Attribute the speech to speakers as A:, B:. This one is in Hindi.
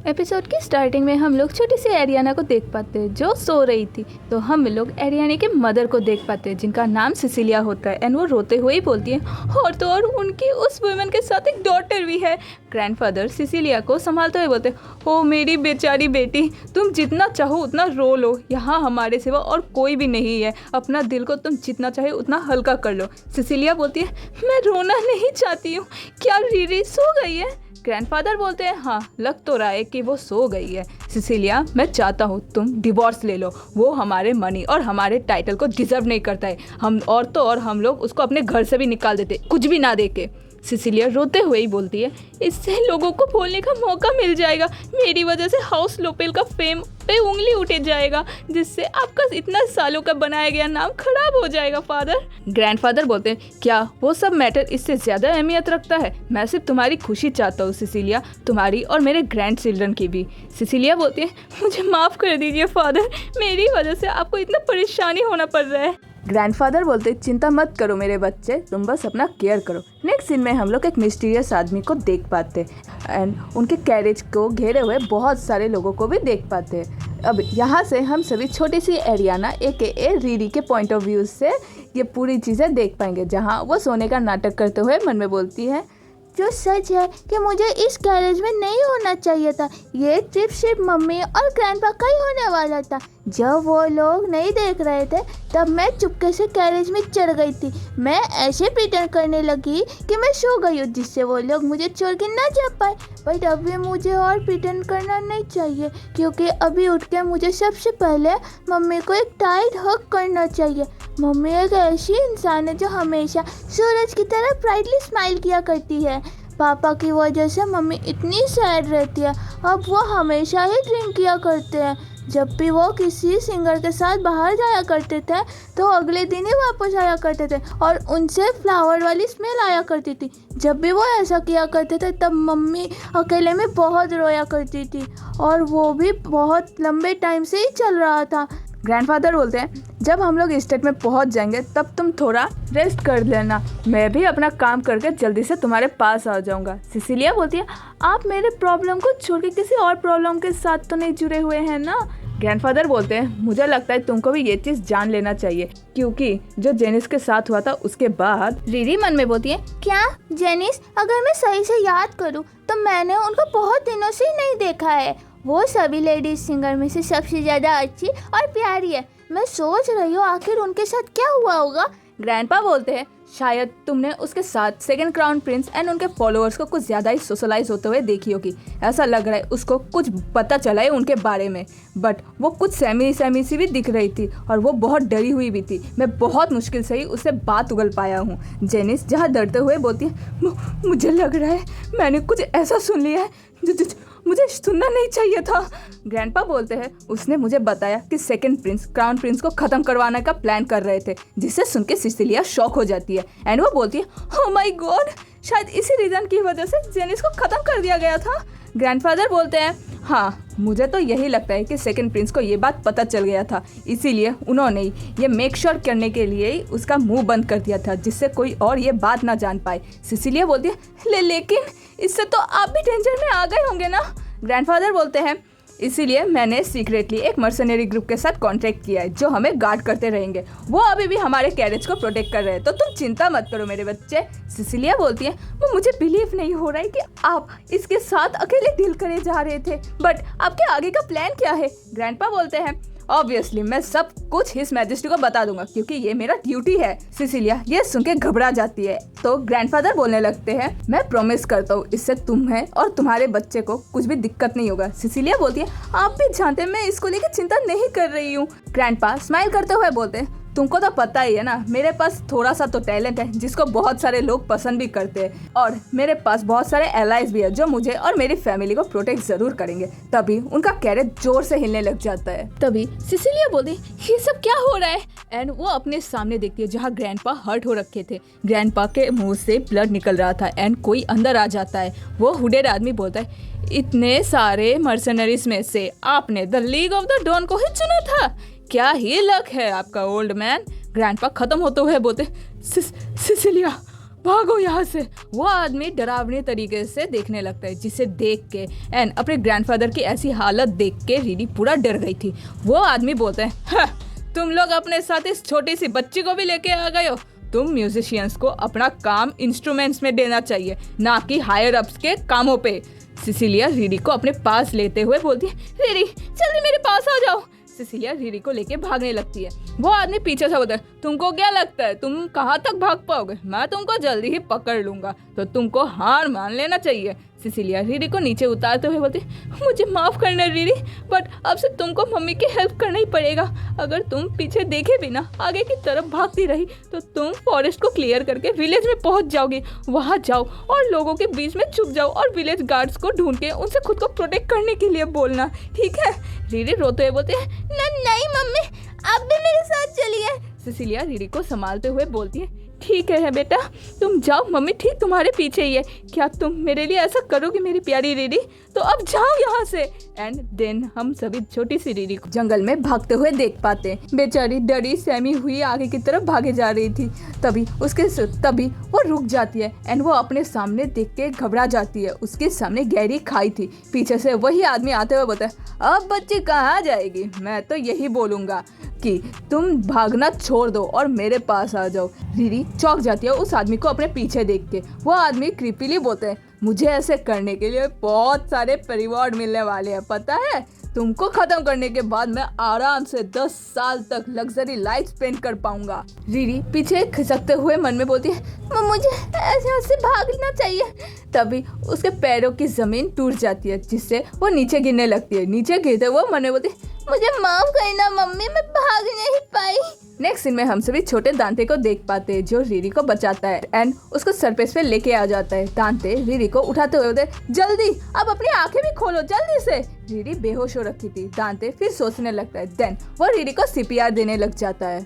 A: एपिसोड की स्टार्टिंग में हम लोग छोटी सी एरियाना को देख पाते हैं जो सो रही थी। तो हम लोग एरियाना के मदर को देख पाते हैं जिनका नाम सिसिलिया होता है एंड वो रोते हुए ही बोलती है और तो और उनकी उस वुमेन के साथ एक डॉटर भी है। ग्रैंडफादर सिसिलिया को संभालते हुए बोलते ओ मेरी बेचारी बेटी, तुम जितना चाहो उतना रो लो, यहाँ हमारे सिवा और कोई भी नहीं है, अपना दिल को तुम जितना चाहे उतना हल्का कर लो। सिसिलिया बोलती है मैं रोना नहीं चाहती हूँ, क्या रीरी सो गई है? ग्रैंडफादर बोलते हैं हाँ लग तो रहा है कि वो सो गई है। सिसिलिया मैं चाहता हूँ तुम डिवोर्स ले लो, वो हमारे मनी और हमारे टाइटल को डिजर्व नहीं करता है, हम और तो और हम लोग उसको अपने घर से भी निकाल देते कुछ भी ना देके। सिसिलिया रोते हुए ही बोलती है इससे लोगों को बोलने का मौका मिल जाएगा, मेरी वजह से हाउस लोपेल का फेम पे उंगली उठे जाएगा, जिससे आपका इतना सालों का बनाया गया नाम खराब हो जाएगा फादर। ग्रैंडफादर बोलते हैं क्या वो सब मैटर इससे ज़्यादा अहमियत रखता है? मैं सिर्फ तुम्हारी खुशी चाहता हूँ सिसिलिया, तुम्हारी और मेरे ग्रैंड चिल्ड्रन की भी। सिसिलिया बोलती है मुझे माफ़ कर दीजिए फादर, मेरी वजह से आपको इतना परेशानी होना पड़ रहा है। ग्रैंडफादर बोलते चिंता मत करो मेरे बच्चे, तुम बस अपना केयर करो। नेक्स्ट सीन में हम लोग एक मिस्टीरियस आदमी को देख पाते एंड उनके कैरेज को घेरे हुए बहुत सारे लोगों को भी देख पाते हैं। अब यहाँ से हम सभी छोटी सी एरियाना AKA रीरी के पॉइंट ऑफ व्यू से ये पूरी चीज़ें देख पाएंगे, जहाँ वो सोने का नाटक करते हुए मन में बोलती है जो सच है कि मुझे इस कैरेज में नहीं होना चाहिए था, ये ट्रिप सिर्फ मम्मी और ग्रैंडपा का ही होने वाला था। जब वो लोग नहीं देख रहे थे तब मैं चुपके से कैरेज में चढ़ गई थी, मैं ऐसे प्रिटेंड करने लगी कि मैं सो गई हूँ जिससे वो लोग मुझे छोड़ के ना जा पाए। बट अभी मुझे और प्रिटेंड करना नहीं चाहिए क्योंकि अभी उठ के मुझे सबसे पहले मम्मी को एक टाइट हग करना चाहिए। मम्मी एक ऐसी इंसान है जो हमेशा सूरज की तरह ब्राइटली स्माइल किया करती है। पापा की वजह से मम्मी इतनी सैड रहती है, अब वो हमेशा ही ड्रिंक किया करते हैं। जब भी वो किसी सिंगर के साथ बाहर जाया करते थे तो अगले दिन ही वापस आया करते थे और उनसे फ्लावर वाली स्मेल आया करती थी। जब भी वो ऐसा किया करते थे तब मम्मी अकेले में बहुत रोया करती थी और वो भी बहुत लंबे टाइम से ही चल रहा था। ग्रैंडफादर बोलते हैं जब हम लोग स्टेट में पहुंच जाएंगे तब तुम थोड़ा रेस्ट कर लेना, मैं भी अपना काम करके जल्दी से तुम्हारे पास आ जाऊंगा। सिसिलिया बोलती है आप मेरे प्रॉब्लम को छोड़ के किसी और प्रॉब्लम के साथ तो नहीं जुड़े हुए हैं ना? ग्रैंडफादर बोलते हैं मुझे लगता है तुमको भी ये चीज़ जान लेना चाहिए क्योंकि जो जेनिस के साथ हुआ था उसके बाद। रीरी मन में बोलती है क्या जेनिस? अगर मैं सही से याद करूँ तो मैंने उनको बहुत दिनों से ही नहीं देखा है, वो सभी लेडीज सिंगर में से सबसे ज़्यादा अच्छी और प्यारी है। मैं सोच रही हूँ आखिर उनके साथ क्या हुआ होगा। ग्रैंडपा बोलते हैं शायद तुमने उसके साथ सेकंड क्राउन प्रिंस एंड उनके फॉलोअर्स को कुछ ज़्यादा ही सोशलाइज होते हुए देखी होगी, ऐसा लग रहा है उसको कुछ पता चला है उनके बारे में, बट वो कुछ सहमी सी भी दिख रही थी और वो बहुत डरी हुई भी थी। मैं बहुत मुश्किल से ही उससे बात उगल पाया हूँ। जेनिस जहाँ डरते हुए बोलती है मुझे लग रहा है मैंने कुछ ऐसा सुन लिया है जो मुझे सुनना नहीं चाहिए था। ग्रैंडपा बोलते हैं उसने मुझे बताया कि सेकंड प्रिंस क्राउन प्रिंस को खत्म करवाने का प्लान कर रहे थे, जिससे सुन के सिसिलिया शॉक हो जाती है एंड वो बोलती है ओह माय गॉड, शायद इसी रीजन की वजह से जेनिस को खत्म कर दिया गया था। ग्रैंडफादर बोलते हैं हाँ मुझे तो यही लगता है कि सेकंड प्रिंस को ये बात पता चल गया था, इसीलिए उन्होंने ये मेक श्योर करने के लिए ही उसका मुंह बंद कर दिया था जिससे कोई और ये बात ना जान पाए। सिसिलिया बोलती है लेकिन इससे तो आप भी डेंजर में आ गए होंगे ना? ग्रैंडफादर बोलते हैं इसीलिए मैंने सीक्रेटली एक मर्सनरी ग्रुप के साथ कॉन्ट्रैक्ट किया है जो हमें गार्ड करते रहेंगे, वो अभी भी हमारे कैरेज को प्रोटेक्ट कर रहे हैं, तो तुम चिंता मत करो मेरे बच्चे। सिसिलिया बोलती है वो मुझे बिलीव नहीं हो रहा है कि आप इसके साथ अकेले डील करे जा रहे थे, बट आपके आगे का प्लान क्या है? ग्रैंडपा बोलते हैं ऑब्वियसली मैं सब कुछ हिज मैजेस्टी को बता दूंगा क्योंकि ये मेरा ड्यूटी है। सिसिलिया ये सुन के घबरा जाती है तो ग्रैंडफादर बोलने लगते हैं मैं प्रॉमिस करता हूँ इससे तुम्हें और तुम्हारे बच्चे को कुछ भी दिक्कत नहीं होगा। सिसिलिया बोलती है आप भी जानते हैं मैं इसको लेकर चिंता नहीं कर रही हूँ। ग्रैंडपा स्माइल करते हुए बोलते हैं तुमको तो पता ही है ना मेरे पास थोड़ा सा तो टैलेंट है जिसको बहुत सारे लोग पसंद भी करते हैं और मेरे पास बहुत सारे एलाइज भी है जो मुझे और मेरी फैमिली को प्रोटेक्ट जरूर करेंगे। तभी उनका कैरेज जोर से हिलने लग जाता है। तभी सिसिलिया बोलती ये सब क्या हो रहा है एंड वो अपने सामने देखती है जहाँ ग्रैंडपा हर्ट हो रखे थे। ग्रैंडपा के मुंह से ब्लड निकल रहा था एंड कोई अंदर आ जाता है। वो हुडेड आदमी बोलता है इतने सारे मर्सनरीज में से आपने the League of the Dawn को ही चुना था, क्या ही लक है आपका ओल्ड मैन। ग्रैंडपा खत्म होते हुए बोलते सिसिलिया भागो यहाँ से। वो आदमी डरावने तरीके से देखने लगता है, जिसे देख के एंड अपने ग्रैंडफादर की ऐसी हालत देख के रिरी पूरा डर गई थी। वो आदमी बोलते हैं, हाँ, तुम लोग अपने साथ इस छोटी सी बच्ची को भी लेके आ गए हो। तुम म्यूजिशियंस को अपना काम इंस्ट्रूमेंट्स में देना चाहिए, ना कि हायर अप्स के कामों पे। सिसिलिया रिरी को अपने पास लेते हुए बोलती है, रिरी जल्दी मेरे पास आ जाओ। सिसिलिया रिरी को लेके भागने लगती है। वो आदमी पीछे से बोलता है, तुमको क्या लगता है तुम कहाँ तक भाग पाओगे? मैं तुमको जल्दी ही पकड़ लूंगा, तो तुमको हार मान लेना चाहिए। सिसिलिया रिरी को नीचे उतारते हुए बोलती, मुझे माफ़ करना रिरी, बट अब से तुमको मम्मी की हेल्प करना ही पड़ेगा। अगर तुम पीछे देखे बिना आगे की तरफ भागती रही तो तुम फॉरेस्ट को क्लियर करके विलेज में पहुंच जाओगी। वहां जाओ और लोगों के बीच में छुप जाओ और विलेज गार्ड्स को ढूंढ के उनसे खुद को प्रोटेक्ट करने के लिए बोलना, ठीक है? रिरी रोते हुए बोलते हैं, नहीं मम्मी, आप भी मेरे साथ चलिए। सिसिलिया रिरी को संभालते हुए बोलती है, ठीक है बेटा, तुम जाओ, मम्मी ठीक तुम्हारे पीछे ही है। क्या तुम मेरे लिए ऐसा करोगी मेरी प्यारी रिरी? तो अब जाओ यहाँ से। एंड देन हम सभी छोटी सी रिरी को जंगल में भागते हुए देख पाते हैं। बेचारी डरी सहमी हुई आगे की तरफ भागे जा रही थी। तभी वो रुक जाती है एंड वो अपने सामने देख के घबरा जाती है। उसके सामने गहरी खाई थी। पीछे से वही आदमी आते हुए बोलता है, अब बच्ची कहाँ जाएगी? मैं तो यही बोलूँगा कि तुम भागना छोड़ दो और मेरे पास आ जाओ। रिरी चौंक जाती है उस आदमी को अपने पीछे देख के। वो आदमी क्रीपीली बोलते हैं, मुझे ऐसे करने के लिए बहुत सारे रिवॉर्ड मिलने वाले हैं, पता है? तुमको खत्म करने के बाद मैं आराम से 10 साल तक लग्जरी लाइफ स्पेंड कर पाऊंगा। रिरी पीछे खिसकते हुए मन में बोलती है, मुझे ऐसे से भागना चाहिए। तभी उसके पैरों की जमीन टूट जाती है, जिससे वो नीचे गिरने लगती है। नीचे गिरते हुए मन में बोलती है, मुझे माफ करना मम्मी, मैं भाग नहीं पाई। नेक्स्ट सीन में हम सभी छोटे दांते को देख पाते हैं, जो रिरी को बचाता है एंड उसको सरफेस पे लेके आ जाता है। दांते रिरी को उठाते हुए बोलते, जल्दी अब अपनी आंखें भी खोलो जल्दी से। रिरी बेहोश हो रखी थी। दांते फिर सोचने लगता है। देन वो रिरी को सीपीआर देने लग जाता है।